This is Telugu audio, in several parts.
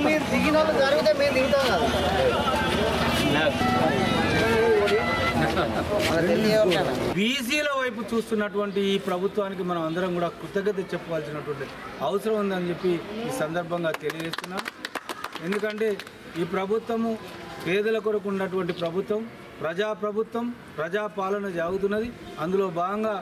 మీరు దిగిన వాళ్ళు జరిగితే మేము దిగుతాం కదా. బీసీల వైపు చూస్తున్నటువంటి ఈ ప్రభుత్వానికి మనం అందరం కూడా కృతజ్ఞత చెప్పవలసినటువంటి అవసరం ఉందని చెప్పి ఈ సందర్భంగా తెలియజేస్తున్నాం. ఎందుకంటే ఈ ప్రభుత్వము పేదల కొరకు ఉన్నటువంటి ప్రభుత్వం, ప్రజాప్రభుత్వం, ప్రజాపాలన సాగుతున్నది. అందులో భాగంగా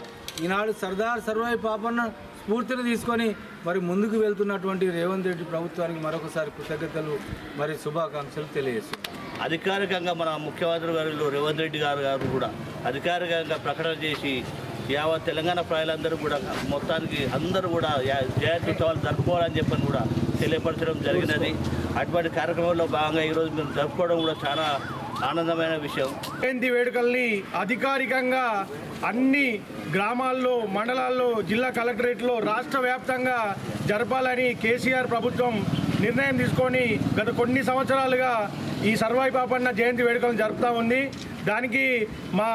ఈనాడు సర్దార్ సర్వాయి పాపన్న స్ఫూర్తిని తీసుకొని మరి ముందుకు వెళ్తున్నటువంటి రేవంత్ రెడ్డి ప్రభుత్వానికి మరొకసారి కృతజ్ఞతలు మరి శుభాకాంక్షలు తెలియజేస్తున్నాం. అధికారికంగా మన ముఖ్యమంత్రి గారు రేవంత్ రెడ్డి గారు కూడా అధికారికంగా ప్రకటన చేసి యావత్ తెలంగాణ ప్రజలందరూ కూడా మొత్తానికి అందరూ కూడా జయంతి ఉత్సవాలు జరుపుకోవాలని చెప్పని కూడా తెలియపరచడం జరిగినది. అటువంటి కార్యక్రమంలో భాగంగా ఈరోజు మేము జరుపుకోవడం కూడా చాలా ఆనందమైన విషయం. జయంతి వేడుకల్ని అధికారికంగా అన్ని గ్రామాల్లో, మండలాల్లో, జిల్లా కలెక్టరేట్లో రాష్ట్ర వ్యాప్తంగా జరపాలని కేసీఆర్ ప్రభుత్వం నిర్ణయం తీసుకొని గత కొన్ని సంవత్సరాలుగా ఈ సర్వాయి పాపన్న జయంతి వేడుకలను జరుపుతూ ఉంది. దానికి మా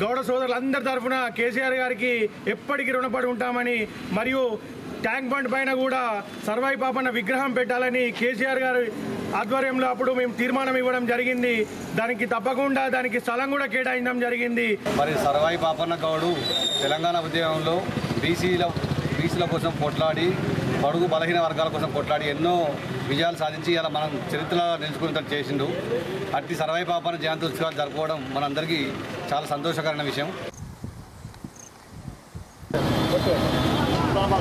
గౌడ సోదరులందరి తరఫున కేసీఆర్ గారికి ఎప్పటికీ రుణపడి ఉంటామని, మరియు ట్యాంక్ బండ్ పైన కూడా సర్వాయి పాపన్న విగ్రహం పెట్టాలని కేసీఆర్ గారి ఆధ్వర్యంలో అప్పుడు మేము తీర్మానం ఇవ్వడం జరిగింది. దానికి తప్పకుండా దానికి స్థలం కూడా కేటాయించడం జరిగింది. మరి సర్వాయి పాపన్న గౌడు తెలంగాణ ఉద్యమంలో బీసీల కోసం కొట్లాడి, బడుగు బలహీన వర్గాల కోసం కొట్లాడి ఎన్నో విజయాలు సాధించి ఇలా మనం చరిత్రలో నిలుచుకునేటట్టు చేసిండు. అట్టి సర్వాయి పాపన్న జయంతి ఉత్సవాలు జరుపుకోవడం మనందరికీ చాలా సంతోషకరమైన విషయం.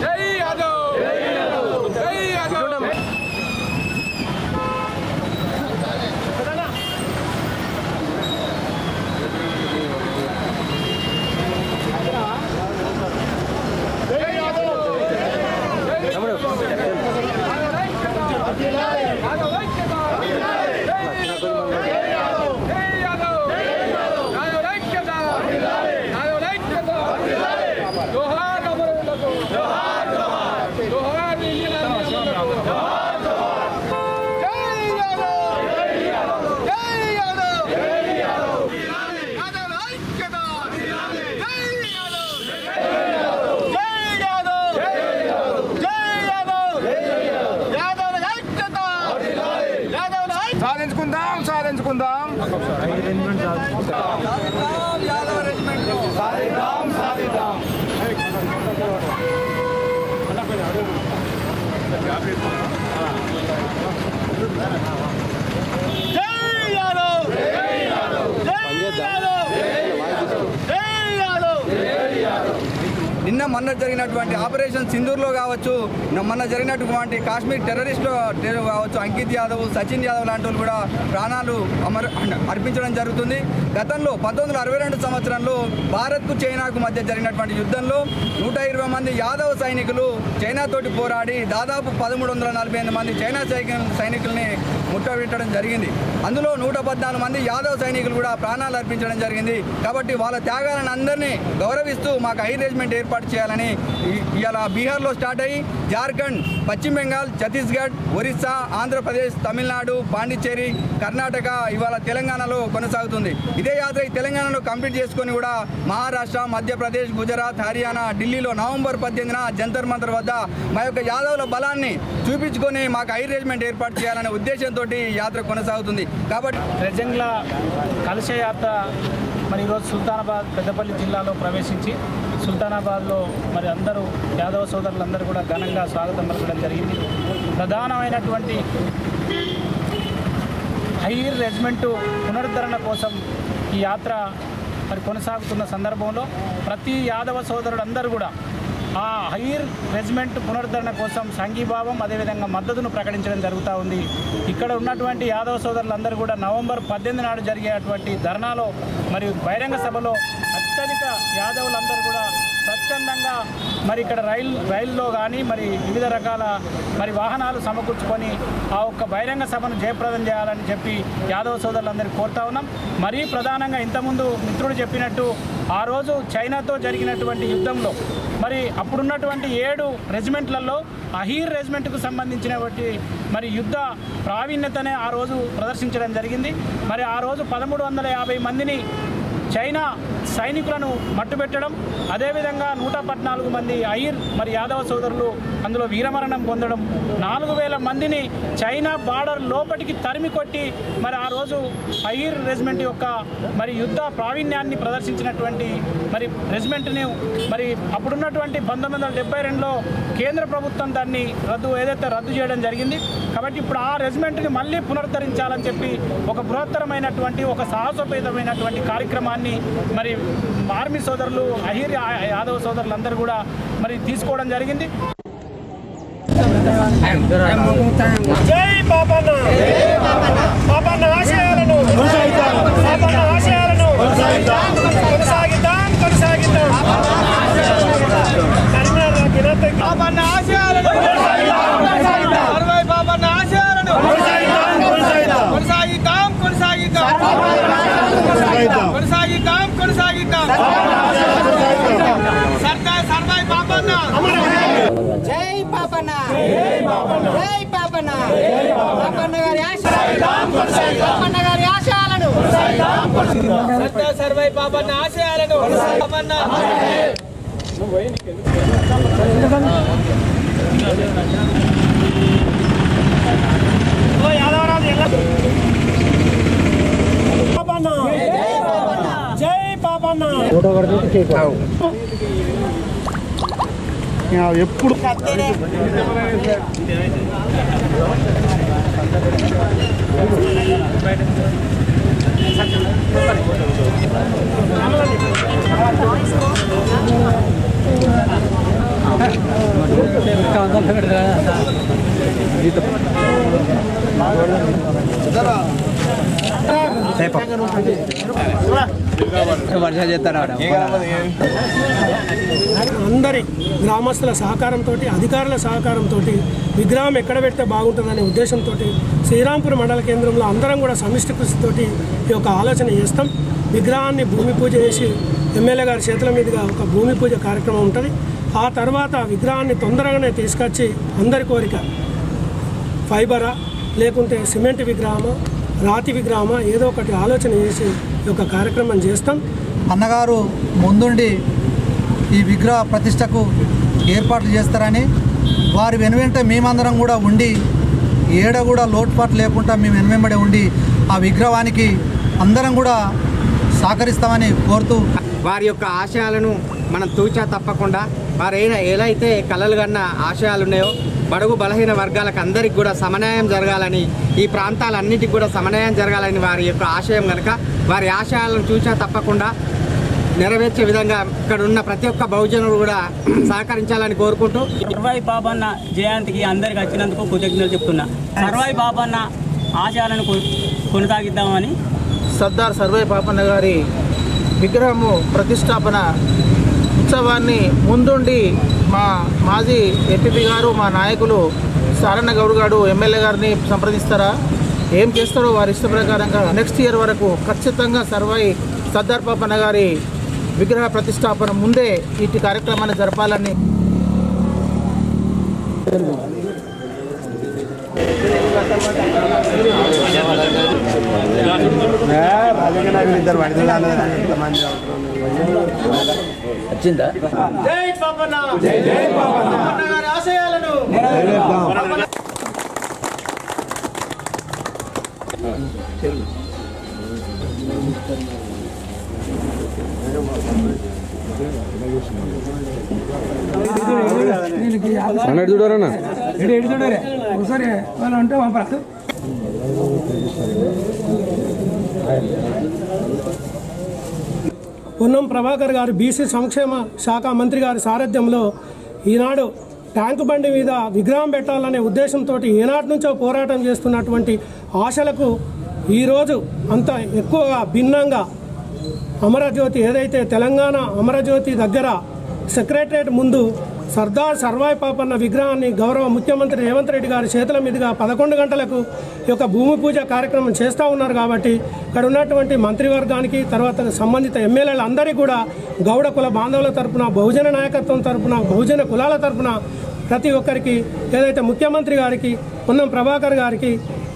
జై యాదవ్, జై యాదవ్, జై యాదవ్. సాధించుకుందాం, సాధించుకుందాం. నిన్న మొన్న జరిగినటువంటి ఆపరేషన్ సింధూర్లో కావచ్చు, మొన్న జరిగినటువంటి కాశ్మీర్ టెర్రరిస్టులు కావచ్చు, అంకిత్ యాదవ్, సచిన్ యాదవ్ లాంటి వాళ్ళు కూడా ప్రాణాలు అర్పించడం జరుగుతుంది. గతంలో 1962 సంవత్సరంలో భారత్కు చైనాకు మధ్య జరిగినటువంటి యుద్ధంలో 120 మంది యాదవ్ సైనికులు చైనాతోటి పోరాడి దాదాపు 1348 మంది చైనా సైనికుల్ని ముట్టబెట్టడం జరిగింది. అందులో 114 మంది యాదవ్ సైనికులు కూడా ప్రాణాలు అర్పించడం జరిగింది. కాబట్టి వాళ్ళ త్యాగాలను అందరినీ గౌరవిస్తూ మాకు హై రెజిమెంట్ ఏర్పాటు చేయాలని ఇవాళ బీహార్లో స్టార్ట్ అయ్యి జార్ఖండ్, పశ్చిమ బెంగాల్, ఛత్తీస్గఢ్, ఒరిస్సా, ఆంధ్రప్రదేశ్, తమిళనాడు, పాండిచ్చేరి, కర్ణాటక, ఇవాళ తెలంగాణలో కొనసాగుతుంది. ఇదే యాత్ర తెలంగాణలో కంప్లీట్ చేసుకొని కూడా మహారాష్ట్ర, మధ్యప్రదేశ్, గుజరాత్, హర్యానా, ఢిల్లీలో నవంబర్ 18న జంతర్ మంతర్ వద్ద మా యొక్క యాదవుల బలాన్ని చూపించుకొని మాకు హై రెజిమెంట్ ఏర్పాటు చేయాలనే ఉద్దేశంతో యాత్ర కొనసాగుతుంది. కాబట్టి రెజంగ్ల కలశ యాత్ర మరి ఈరోజు సుల్తానాబాద్, పెద్దపల్లి జిల్లాలో ప్రవేశించి సుల్తానాబాద్లో మరి అందరూ యాదవ సోదరులందరూ కూడా ఘనంగా స్వాగతం పలకడం జరిగింది. ప్రధానమైనటువంటి హై రెజిమెంటు పునరుద్ధరణ కోసం ఈ యాత్ర మరి కొనసాగుతున్న సందర్భంలో ప్రతి యాదవ సోదరుడు అందరూ కూడా ఆ హైర్ రెజిమెంట్ పునరుద్ధరణ కోసం సంఘీభావం అదేవిధంగా మద్దతును ప్రకటించడం జరుగుతూ ఉంది. ఇక్కడ ఉన్నటువంటి యాదవ సోదరులందరూ కూడా నవంబర్ 18 నాడు జరిగేటువంటి ధర్నాలో మరియు బహిరంగ సభలో అత్యధిక యాదవులందరూ కూడా స్వచ్ఛందంగా మరి ఇక్కడ రైల్లో కానీ మరి వివిధ రకాల మరి వాహనాలు సమకూర్చుకొని ఆ ఒక్క బహిరంగ సభను జయప్రదం చేయాలని చెప్పి యాదవ సోదరులందరికీ కోరుతా ఉన్నాం. మరీ ప్రధానంగా ఇంతకుముందు మిత్రుడు చెప్పినట్టు ఆ రోజు చైనాతో జరిగినటువంటి యుద్ధంలో మరి అప్పుడున్నటువంటి 7 రెజిమెంట్లలో అహీర్ రెజిమెంట్కు సంబంధించినటువంటి మరి యుద్ధ ప్రావీణ్యతనే ఆ రోజు ప్రదర్శించడం జరిగింది. మరి ఆ రోజు 1350 మందిని చైనా సైనికులను మట్టుబెట్టడం, అదేవిధంగా 114 మంది అహీర్ మరి యాదవ సోదరులు అందులో వీరమరణం పొందడం, 4000 మందిని చైనా బార్డర్ లోపలికి తరిమి కొట్టి మరి ఆ రోజు అహీర్ రెజిమెంట్ యొక్క మరి యుద్ధ ప్రావీణ్యాన్ని ప్రదర్శించినటువంటి మరి రెజిమెంట్ని మరి అప్పుడున్నటువంటి 1972లో కేంద్ర ప్రభుత్వం దాన్ని రద్దు చేయడం జరిగింది. కాబట్టి ఇప్పుడు ఆ రెజిమెంట్ని మళ్ళీ పునరుద్ధరించాలని చెప్పి ఒక బృహత్తరమైనటువంటి ఒక సాహసోపేతమైనటువంటి కార్యక్రమాన్ని మరి ఆర్మీ సోదరులు అహీర్ యాదవ సోదరులందరూ కూడా మరి తీసుకోవడం జరిగింది. జై బాబన్న, బాబన్న ఆశయాలను కొనసాగిద్దాం. బాబన్న ఆశయాలను బాబన్న ఆశయాలను కొనసాగిద్దాం. సర్దార్ సర్వాయి బాబన్న. జై పాపన్న, జై పాపన్న. పాపన్న గారి ఆశయాలను సర్దార్ సర్వాయి బాబన్న ఆశయాలను బాబన్న జై పాపన్న. ఎప్పుడు అందరి గ్రామస్తుల సహకారంతో, అధికారుల సహకారంతో విగ్రహం ఎక్కడ పెడితే బాగుంటుందనే ఉద్దేశంతో శ్రీరాంపూర్ మండల కేంద్రంలో అందరం కూడా సమిష్టి కృషితోటి ఈ యొక్క ఆలోచన చేస్తాం. విగ్రహాన్ని భూమి పూజ చేసి ఎమ్మెల్యే గారి చేతుల మీదుగా ఒక భూమి పూజ కార్యక్రమం ఉంటుంది. ఆ తర్వాత విగ్రహాన్ని తొందరగానే తీసుకొచ్చి అందరి కోరిక ఫైబరా లేకుంటే సిమెంట్ విగ్రహమా రాతి విగ్రహమా ఏదో ఒకటి ఆలోచన చేసి ఈ యొక్క కార్యక్రమం చేస్తాం. అన్నగారు ముందుండి ఈ విగ్రహ ప్రతిష్టకు ఏర్పాట్లు చేస్తారని వారి వెనువెంట మేమందరం కూడా ఉండి ఏడ కూడా లోటుపాటు లేకుండా మేము వెనువెంబడి ఉండి ఆ విగ్రహానికి అందరం కూడా సహకరిస్తామని కోరుతూ వారి యొక్క ఆశయాలను మనం తూచా తప్పకుండా వారు ఎలా అయితే కలలు కన్న ఆశయాలు ఉన్నాయో బడుగు బలహీన వర్గాలకు అందరికీ కూడా సమన్యాయం జరగాలని, ఈ ప్రాంతాలన్నిటికీ కూడా సమన్యాయం జరగాలని వారి యొక్క ఆశయం కనుక వారి ఆశయాలను తూచా తప్పకుండా నెరవేర్చే విధంగా ఇక్కడ ఉన్న ప్రతి ఒక్క బహుజనులు కూడా సహకరించాలని కోరుకుంటూ సర్వాయి బాబన్న జయంతికి అందరికి వచ్చినందుకు కృతజ్ఞతలు చెప్తున్నా. సర్వాయి బాబన్న ఆశయాలను కొనసాగిద్దామని సర్దార్ సర్వాయి బాబన్న గారి విగ్రహము ప్రతిష్టాపన ఉత్సవాన్ని ముందుండి మా మాజీ ఎంపీపీ గారు, మా నాయకులు సారన్న గౌడ్ గారు ఎమ్మెల్యే గారిని సంప్రదిస్తారా, ఏం చేస్తారో వారి ఇష్ట ప్రకారంగా నెక్స్ట్ ఇయర్ వరకు ఖచ్చితంగా సర్దార్ బాబన్న గారి విగ్రహ ప్రతిష్టాపన ముందే ఇటు కార్యక్రమాన్ని జరపాలని వచ్చిందా. జై పాపన్న, జై పాపన్న గారి ఆశయాలను చూడారన్నా చూడరే ఒకసారి వాళ్ళు అంటే పంపరా. పొన్నం ప్రభాకర్ గారు బీసీ సంక్షేమ శాఖ మంత్రి గారి సారథ్యంలో ఈనాడు ట్యాంకు బండి మీద విగ్రహం పెట్టాలనే ఉద్దేశంతో ఏనాటి నుంచో పోరాటం చేస్తున్నటువంటి ఆశలకు ఈరోజు అంత ఎక్కువగా భిన్నంగా అమరజ్యోతి ఏదైతే తెలంగాణ అమరజ్యోతి దగ్గర సెక్రటరియట్ ముందు సర్దార్ సర్వాయి పాపన్న విగ్రహాన్ని గౌరవ ముఖ్యమంత్రి రేవంత్ రెడ్డి గారి చేతుల మీదుగా 11 గంటలకు ఈ యొక్క భూమి పూజ కార్యక్రమం చేస్తూ ఉన్నారు. కాబట్టి ఇక్కడ ఉన్నటువంటి మంత్రివర్గానికి తర్వాత సంబంధిత ఎమ్మెల్యేలు అందరికీ కూడా గౌడ కుల బాంధవుల తరపున, బహుజన నాయకత్వం తరపున, బహుజన కులాల తరపున ప్రతి ఒక్కరికి ఏదైతే ముఖ్యమంత్రి గారికి, పొన్నం ప్రభాకర్ గారికి,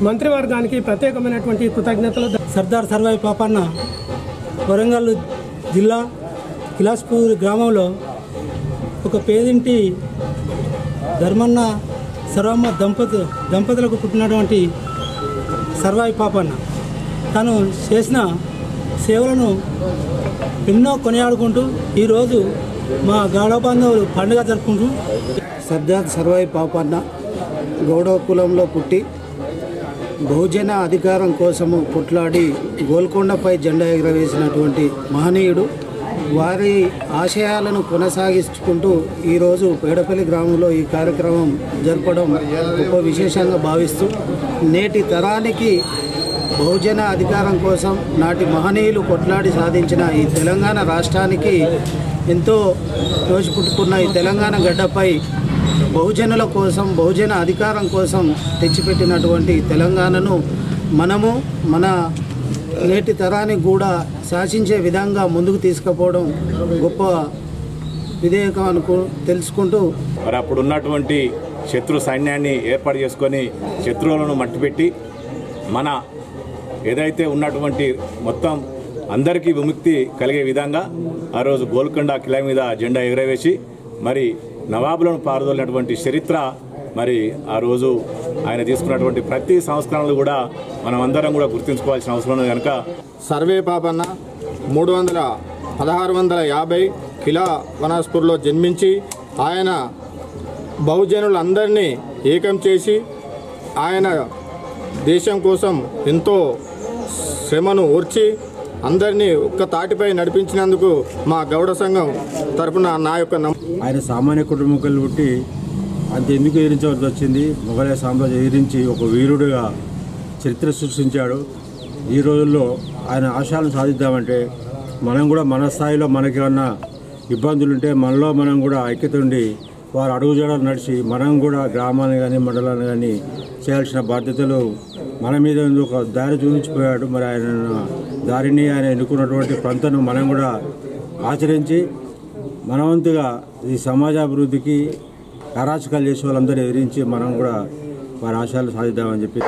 మంత్రివర్గానికి ప్రత్యేకమైనటువంటి కృతజ్ఞతలు. సర్దార్ సర్వాయి పాపన్న వరంగల్ జిల్లా కిలాస్పూర్ గ్రామంలో ఒక పేదింటి ధర్మన్న సర్వమ్మ దంపతులకు పుట్టినటువంటి సర్వాయి పాపన్న తను చేసిన సేవలను ఎన్నో కొనియాడుకుంటూ ఈరోజు మా గౌడ బాంధవులు పండుగ జరుపుకుంటూ సర్దార్ సర్వాయి పాపన్న గౌడ కులంలో పుట్టి బహుజన అధికారం కోసము కొట్లాడి గోల్కొండపై జెండా ఎగురవేసినటువంటి మహనీయుడు. వారి ఆశయాలను కొనసాగించుకుంటూ ఈరోజు పేడపల్లి గ్రామంలో ఈ కార్యక్రమం జరపడం గొప్ప విశేషంగా భావిస్తూ నేటి తరానికి బహుజన అధికారం కోసం నాటి మహనీయులు కొట్లాడి సాధించిన ఈ తెలంగాణ రాష్ట్రానికి ఎంతో తోచిపుట్టుకున్న ఈ తెలంగాణ గడ్డపై బహుజనుల కోసం, బహుజన అధికారం కోసం తెచ్చిపెట్టినటువంటి తెలంగాణను మనము మన నేటి తరానికి కూడా శాసించే విధంగా ముందుకు తీసుకుపోవడం గొప్ప విధేయకం తెలుసుకుంటూ మరి అప్పుడు ఉన్నటువంటి శత్రు సైన్యాన్ని ఏర్పాటు చేసుకొని శత్రువులను మట్టిపెట్టి మన ఏదైతే ఉన్నటువంటి మొత్తం అందరికీ విముక్తి కలిగే విధంగా ఆ రోజు గోల్కొండ కిలా మీద జెండా ఎగురవేసి మరి నవాబులను పారదోలినటువంటి చరిత్ర మరి ఆ రోజు ఆయన తీసుకున్నటువంటి ప్రతి సంస్కరణలు కూడా మనం అందరం కూడా గుర్తుంచుకోవాల్సిన అవసరం ఉంది. కనుక సర్వే పాపన్న 1650 కిలా వనాస్పూర్లో జన్మించి ఆయన బహుజనులందరినీ ఏకం చేసి ఆయన దేశం కోసం ఎంతో శ్రమను ఓర్చి అందరినీ ఒక్క తాటిపై నడిపించినందుకు మా గౌడ సంఘం తరపున నా యొక్క ఆయన సామాన్య కుటుంబకులు పుట్టి అంత ఎందుకు ఎదిరించవలసి వచ్చింది? మొఘలయ సామ్రాజ్యం ఎదిరించి ఒక వీరుడిగా చరిత్ర సృష్టించాడు. ఈ రోజుల్లో ఆయన ఆశయాలను సాధిద్దామంటే మనం కూడా మన స్థాయిలో మనకేమన్నా ఇబ్బందులుంటే మనలో మనం కూడా ఐక్యత ఉండి వారు అడుగుజాడలు నడిచి మనం కూడా గ్రామాన్ని కానీ మండలాన్ని కానీ చేయాల్సిన బాధ్యతలు మన మీద ఒక దారి చూపించిపోయాడు. మరి ఆయన దారిని ఆయన ఎన్నుకున్నటువంటి పంతను మనం కూడా ఆచరించి మనవంతుగా ఈ సమాజాభివృద్ధికి అరాచకాలు చేసే వాళ్ళందరూ ఎదిరించి మనం కూడా వారి ఆశయాలు సాధిద్దామని చెప్పి